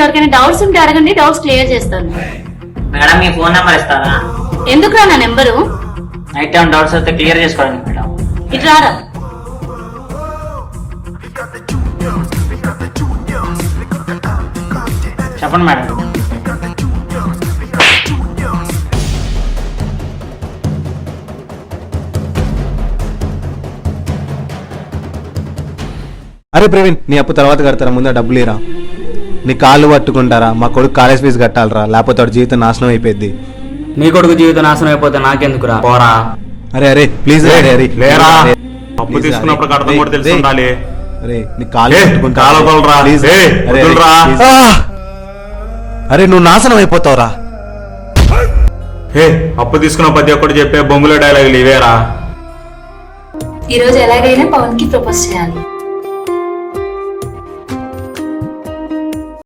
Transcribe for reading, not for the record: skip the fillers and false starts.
ఇంకెవరికైనా డౌట్స్ ఉంటే అడగండి, డౌట్స్ క్లియర్ చేస్తాను. మేడం మీ ఫోన్ నెంబర్ ఇస్తారా? ఎందుకురా నా నెంబరు? నైట్ టైం డౌట్స్ వస్తే క్లియర్ చేసుకోండి మేడం. ఇటు రారా. చెప్పండి మేడం. అరే ప్రవీణ్, నీ అప్పు తర్వాత కడతారా, ముందు డబ్బులు ఇరా. నీ కాళ్ళు పట్టుకుంటారా, మా కొడుకు కాలేజ్ ఫీజు కట్టాలరా, లేకపోతే వాడు జీవితం నాశనం అయిపోయింది. నీ కొడుకు జీవితం నాశనం అయిపోతే నాకెందుకురా, పోరా. అరే అరే ప్లీజ్ లేరా, అప్పు తీసుకున్నప్పుడు కడతాం కూడా తెలిసి ఉండాలి. అరే నీ కాళ్ళు అరే నువ్వు నాశనం అయిపోతావురా. అప్పు తీసుకున్న ప్రతి ఒక్కటి చెప్పే బొంగుల డైలాగులు ఇవేరా. ఈ రోజు ఎలాగైనా పవన్ కి ప్రపోజ్ చేయాలి.